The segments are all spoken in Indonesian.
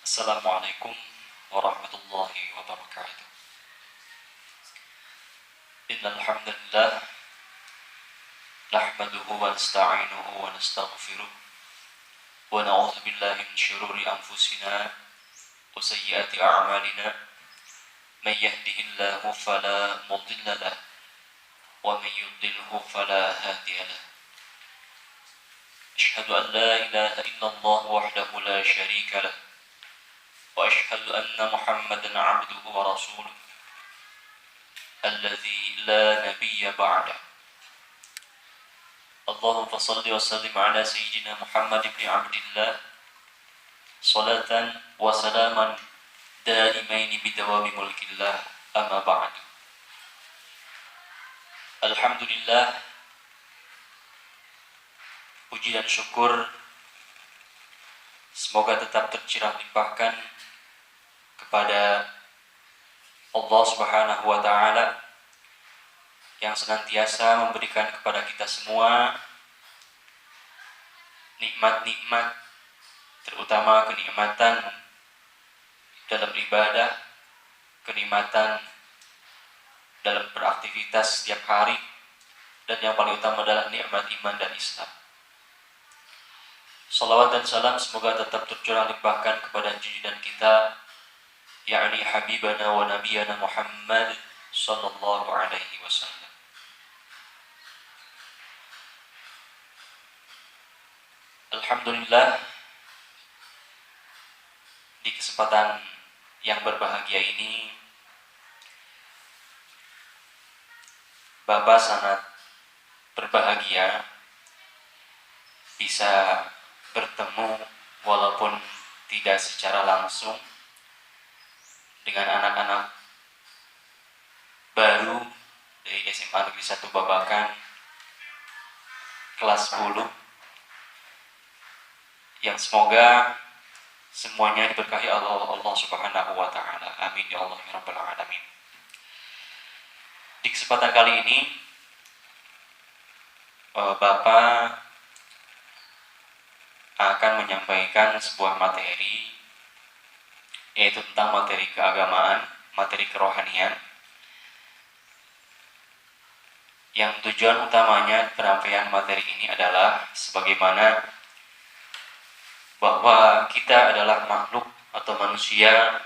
Assalamualaikum warahmatullahi wabarakatuh. Innal hamdalillah nahmaduhu wa nasta'inuhu wa nastaghfiruh wa na'udzu billahi min shururi anfusina wa sayyiati a'malina. May yahdihillahu fala mudilla lahu wa may yudlilhu fala hadiya lahu. Asyhadu an la ilaha illallah wahdahu la syarika lahu wa asyhadu anna Muhammadan 'abduhu wa rasuluh alladzi la nabiyya ba'dah. Allahumma shalli wa sallim ala sayyidina Muhammad ibn Abdillah salatan wa salaman daimaini bidawami mulkillah, amma ba'du. Alhamdulillah, puji dan syukur semoga tetap tercurah limpahkan kepada Allah Subhanahu wa Ta'ala yang senantiasa memberikan kepada kita semua nikmat-nikmat, terutama kenikmatan dalam ibadah, kenikmatan dalam beraktivitas setiap hari, dan yang paling utama adalah nikmat iman dan Islam. Salawat dan salam semoga tetap tercurah limpahkan kepada junjungan kita, yakni Habibana wa Nabiyana Muhammad sallallahu alaihi wasallam. Alhamdulillah, di kesempatan yang berbahagia ini Bapak sangat berbahagia bisa bertemu walaupun tidak secara langsung dengan anak-anak baru dari SMA Negeri 1 Babakan kelas 10 yang semoga semuanya diberkahi Allah Subhanahu wa Ta'ala. Amin ya Allah ya Rabbal Alamin. Di kesempatan kali ini Bapak akan menyampaikan sebuah materi, yaitu tentang materi keagamaan, materi kerohanian, yang tujuan utamanya penyampaian materi ini adalah sebagaimana bahwa kita adalah makhluk atau manusia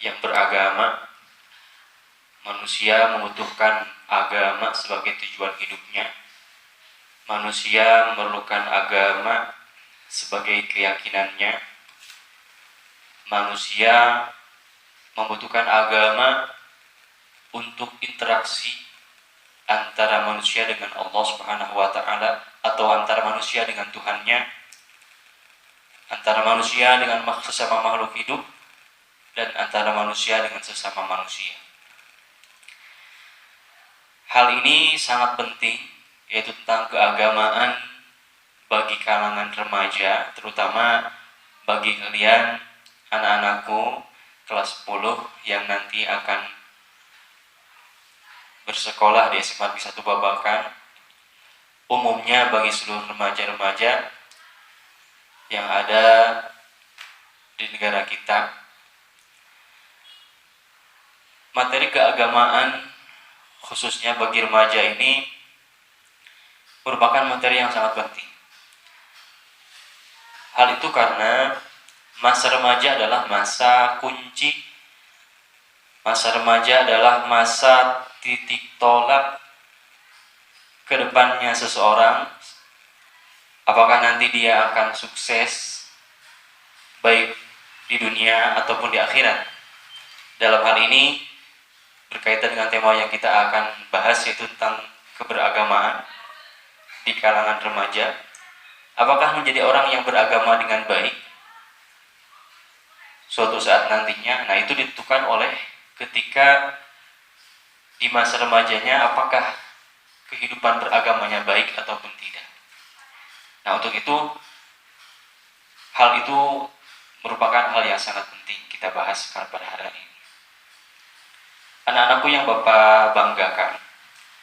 yang beragama. Manusia membutuhkan agama sebagai tujuan hidupnya. Manusia memerlukan agama sebagai keyakinannya. Manusia membutuhkan agama untuk interaksi antara manusia dengan Allah Subhanahu wa Ta'ala, atau antara manusia dengan Tuhannya, antara manusia dengan sesama makhluk hidup, dan antara manusia dengan sesama manusia. Hal ini sangat penting, yaitu tentang keagamaan bagi kalangan remaja, terutama bagi kalian anak-anakku kelas 10 yang nanti akan bersekolah di SMA Negeri 1 Babakan. Umumnya bagi seluruh remaja-remaja yang ada di negara kita, materi keagamaan khususnya bagi remaja ini merupakan materi yang sangat penting. Hal itu karena masa remaja adalah masa kunci. Masa remaja adalah masa titik tolak ke depannya seseorang, apakah nanti dia akan sukses baik di dunia ataupun di akhirat. Dalam hal ini berkaitan dengan tema yang kita akan bahas, yaitu tentang keberagamaan di kalangan remaja. Apakah menjadi orang yang beragama dengan baik suatu saat nantinya? Nah, itu ditentukan oleh ketika di masa remajanya apakah kehidupan beragamanya baik ataupun tidak. Nah, untuk itu, hal itu merupakan hal yang sangat penting kita bahas pada hari ini. Anak-anakku yang Bapak banggakan,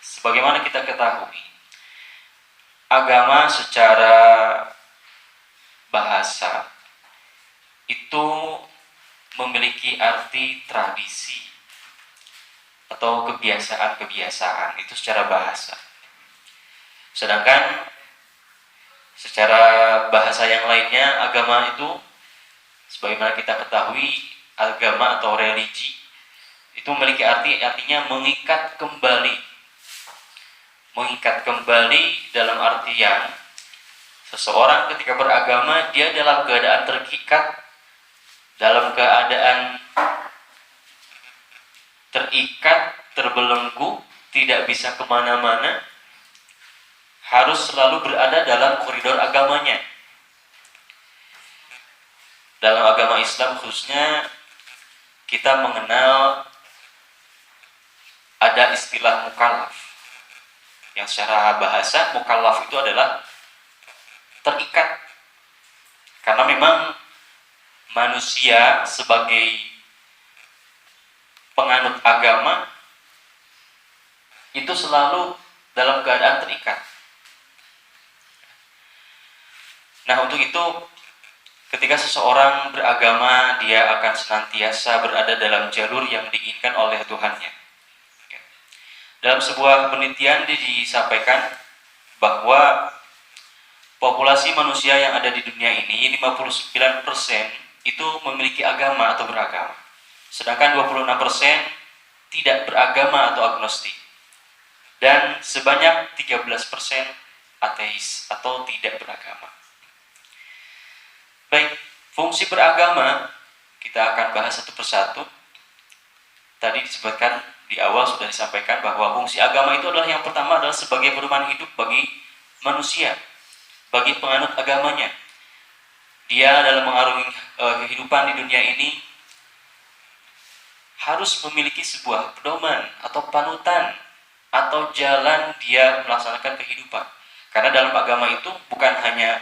sebagaimana kita ketahui, agama secara bahasa itu memiliki arti tradisi atau kebiasaan-kebiasaan, itu secara bahasa. Sedangkan secara bahasa yang lainnya, agama itu sebagaimana kita ketahui, agama atau religi itu memiliki artinya mengikat kembali. Mengikat kembali dalam artian seseorang ketika beragama, dia dalam keadaan terikat, dalam keadaan terikat, terbelenggu, tidak bisa kemana-mana, harus selalu berada dalam koridor agamanya. Dalam agama Islam khususnya, kita mengenal ada istilah mukallaf, yang secara bahasa mukallaf itu adalah terikat. Karena memang manusia sebagai penganut agama itu selalu dalam keadaan terikat. Nah, untuk itu ketika seseorang beragama, dia akan senantiasa berada dalam jalur yang diinginkan oleh Tuhannya. Dalam sebuah penelitian disampaikan bahwa populasi manusia yang ada di dunia ini 59% itu memiliki agama atau beragama. Sedangkan 26% tidak beragama atau agnostik. Dan sebanyak 13% ateis atau tidak beragama. Baik, fungsi beragama kita akan bahas satu persatu. Tadi disebutkan di awal sudah disampaikan bahwa fungsi agama itu adalah yang pertama adalah sebagai pedoman hidup bagi manusia, bagi penganut agamanya. Dia dalam mengarungi kehidupan di dunia ini harus memiliki sebuah pedoman atau panutan atau jalan dia melaksanakan kehidupan. Karena dalam agama itu bukan hanya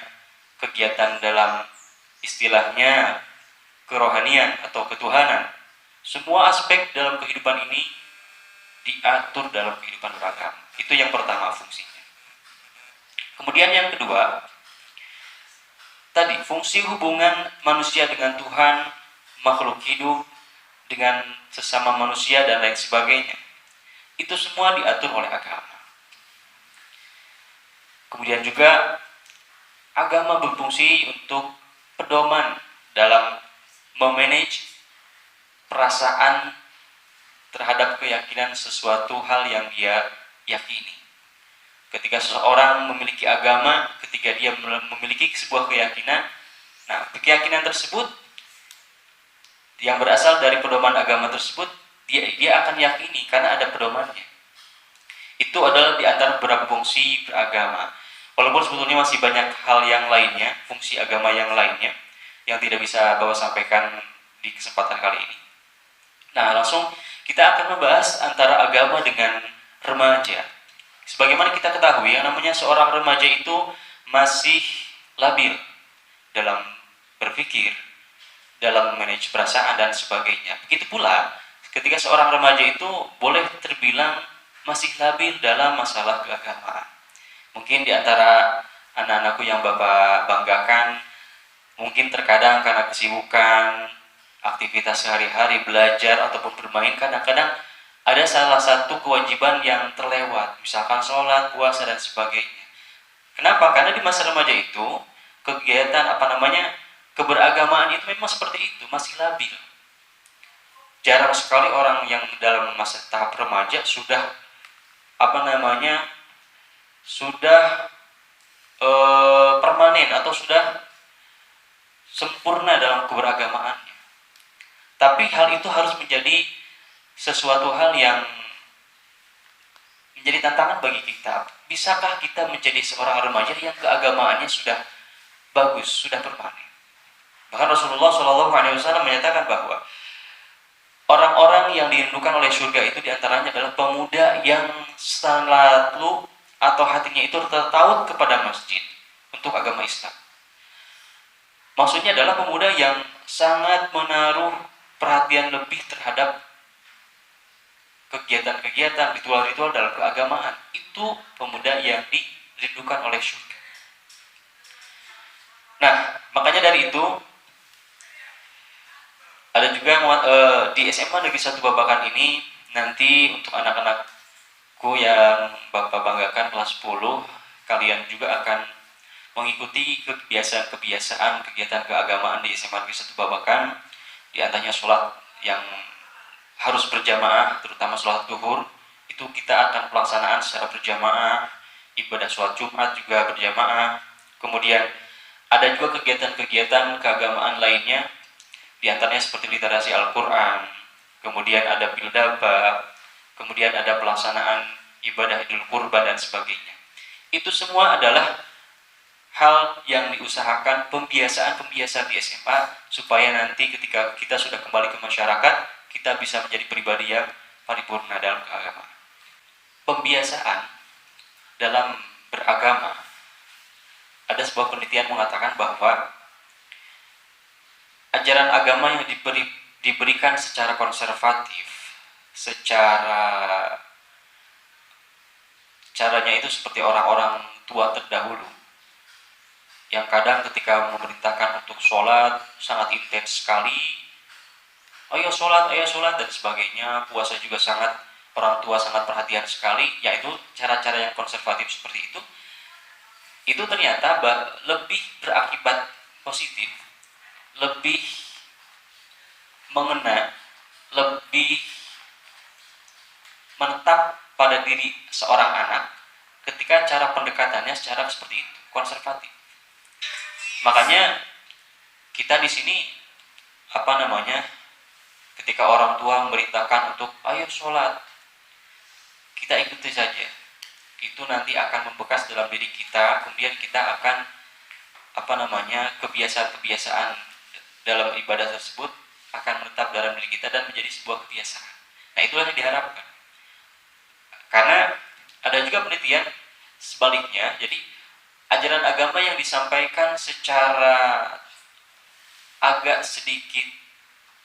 kegiatan dalam istilahnya kerohanian atau ketuhanan. Semua aspek dalam kehidupan ini diatur dalam kehidupan beragama. Itu yang pertama fungsinya. Kemudian yang kedua, tadi fungsi hubungan manusia dengan Tuhan, makhluk hidup, dengan sesama manusia dan lain sebagainya. Itu semua diatur oleh agama. Kemudian juga agama berfungsi untuk pedoman dalam memanage perasaan terhadap keyakinan sesuatu hal yang dia yakini. Ketika seseorang memiliki agama, ketika dia memiliki sebuah keyakinan, nah keyakinan tersebut yang berasal dari pedoman agama tersebut, dia akan yakini karena ada pedomannya. Itu adalah di antara beberapa fungsi beragama. Walaupun sebetulnya masih banyak hal yang lainnya, fungsi agama yang lainnya, yang tidak bisa Bapak sampaikan di kesempatan kali ini. Nah, langsung kita akan membahas antara agama dengan remaja. Sebagaimana kita ketahui, yang namanya seorang remaja itu masih labil dalam berpikir, dalam manage perasaan dan sebagainya. Begitu pula ketika seorang remaja itu boleh terbilang masih labil dalam masalah keagamaan. Mungkin di antara anak-anakku yang Bapak banggakan, mungkin terkadang karena kesibukan, aktivitas sehari-hari, belajar ataupun bermain, kadang-kadang ada salah satu kewajiban yang terlewat, misalkan sholat, puasa dan sebagainya. Kenapa? Karena di masa remaja itu kegiatan keberagamaan itu memang seperti itu, masih labil. Jarang sekali orang yang dalam masa tahap remaja sudah permanen atau sudah sempurna dalam keberagamaannya. Tapi hal itu harus menjadi sesuatu hal yang menjadi tantangan bagi kita. Bisakah kita menjadi seorang remaja yang keagamaannya sudah bagus, sudah permanen? Bahkan Rasulullah SAW menyatakan bahwa orang-orang yang dirindukan oleh surga itu diantaranya adalah pemuda yang selalu atau hatinya itu tertaut kepada masjid untuk agama Islam. Maksudnya adalah pemuda yang sangat menaruh perhatian lebih terhadap kegiatan-kegiatan, ritual-ritual dalam keagamaan. Itu pemuda yang dirindukan oleh surga. Nah, makanya dari itu Ada juga di SMA Negeri 1 Babakan ini nanti untuk anak-anakku yang Bapak banggakan kelas 10, kalian juga akan mengikuti kebiasaan-kebiasaan kegiatan keagamaan di SMA Negeri 1 Babakan, di antaranya sholat yang harus berjamaah, terutama sholat zuhur, itu kita akan pelaksanaan secara berjamaah, ibadah sholat Jumat juga berjamaah, kemudian ada juga kegiatan-kegiatan keagamaan lainnya, di antaranya seperti literasi Al-Quran, kemudian ada pildaba, kemudian ada pelaksanaan ibadah Idul Kurban dan sebagainya. Itu semua adalah hal yang diusahakan pembiasaan-pembiasaan di SMA supaya nanti ketika kita sudah kembali ke masyarakat, kita bisa menjadi pribadi yang paripurna dalam keagamaan. Pembiasaan dalam beragama, ada sebuah penelitian mengatakan bahwa ajaran agama yang diberikan secara konservatif, caranya itu seperti orang-orang tua terdahulu, yang kadang ketika memerintahkan untuk sholat sangat intens sekali, ayo sholat dan sebagainya, puasa juga orang tua sangat perhatian sekali, yaitu cara-cara yang konservatif seperti itu ternyata lebih berakibat positif, lebih mengena, lebih menetap pada diri seorang anak ketika cara pendekatannya secara seperti itu, konservatif. Makanya kita di sini ketika orang tua memerintahkan untuk ayo sholat, kita ikuti saja. Itu nanti akan membekas dalam diri kita, kemudian kita akan kebiasaan-kebiasaan dalam ibadah tersebut akan menetap dalam diri kita dan menjadi sebuah kebiasaan. Nah, itulah yang diharapkan. Karena ada juga penelitian sebaliknya, jadi ajaran agama yang disampaikan secara agak sedikit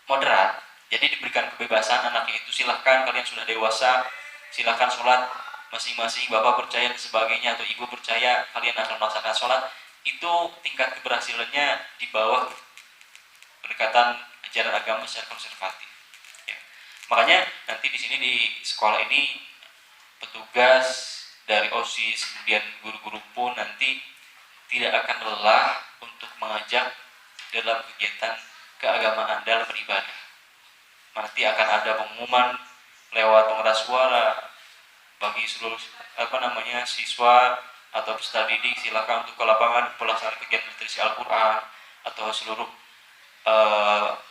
moderat, jadi diberikan kebebasan anaknya itu, silahkan kalian sudah dewasa, silahkan sholat masing-masing, bapak percaya dan sebagainya, atau ibu percaya kalian akan melaksanakan sholat, itu tingkat keberhasilannya di bawah pendekatan ajaran agama secara konservatif. Ya. Makanya nanti di sini di sekolah ini petugas dari OSIS, kemudian guru-guru pun nanti tidak akan lelah untuk mengajak dalam kegiatan keagamaan dalam beribadah. Nanti akan ada pengumuman lewat pengeras suara bagi seluruh siswa atau peserta didik, silakan untuk ke lapangan pelaksanaan kegiatan literasi Al-Quran, atau seluruh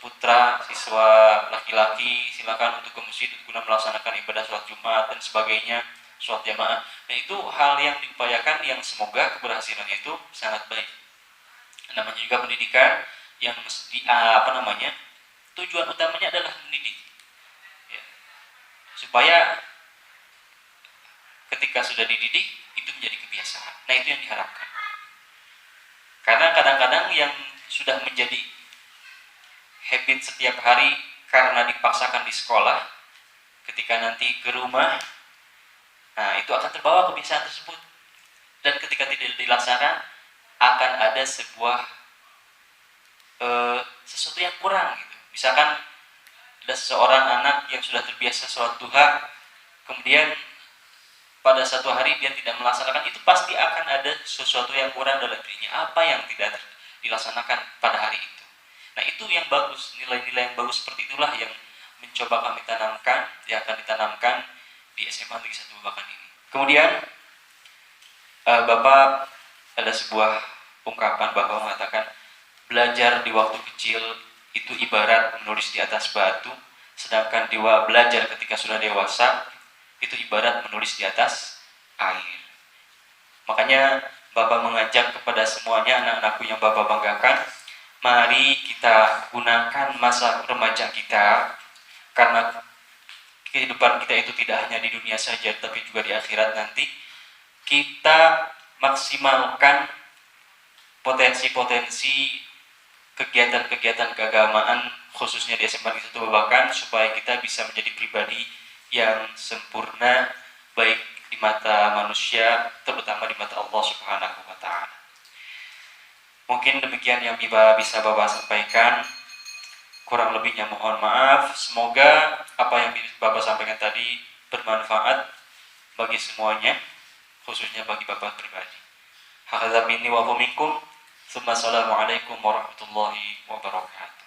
putra siswa laki-laki silakan untuk ke masjid guna melaksanakan ibadah sholat Jumat dan sebagainya, sholat jamaah. Nah, itu hal yang diupayakan yang semoga keberhasilannya itu sangat baik. Namanya juga pendidikan yang tujuan utamanya adalah mendidik, ya, supaya ketika sudah dididik itu menjadi kebiasaan. Nah, itu yang diharapkan. Karena kadang-kadang yang sudah menjadi habit setiap hari karena dipaksakan di sekolah, ketika nanti ke rumah, nah itu akan terbawa kebiasaan tersebut. Dan ketika tidak dilaksanakan, akan ada sesuatu yang kurang gitu. Misalkan ada seseorang anak yang sudah terbiasa sholat duha, kemudian pada satu hari dia tidak melaksanakan, itu pasti akan ada sesuatu yang kurang dalam dirinya. Apa yang tidak dilaksanakan pada hari itu? Nah, itu yang bagus, nilai-nilai yang bagus seperti itulah yang mencoba kami tanamkan, yang akan ditanamkan di SMA Negeri 1 Babakan ini. Kemudian Bapak ada sebuah ungkapan bahwa mengatakan belajar di waktu kecil itu ibarat menulis di atas batu, sedangkan belajar ketika sudah dewasa itu ibarat menulis di atas air. Makanya Bapak mengajak kepada semuanya anak-anakku yang Bapak banggakan, mari kita gunakan masa remaja kita, karena kehidupan kita itu tidak hanya di dunia saja, tapi juga di akhirat nanti. Kita maksimalkan potensi-potensi kegiatan-kegiatan keagamaan, khususnya di SMA Negeri 1 Babakan, supaya kita bisa menjadi pribadi yang sempurna, baik di mata manusia, terutama di mata Allah Subhanahu wa Ta'ala. Mungkin demikian yang bisa Bapak sampaikan. Kurang lebihnya mohon maaf. Semoga apa yang Bapak sampaikan tadi bermanfaat bagi semuanya, khususnya bagi Bapak pribadi. Hakadha minni wa minkum. Assalamualaikum warahmatullahi wabarakatuh.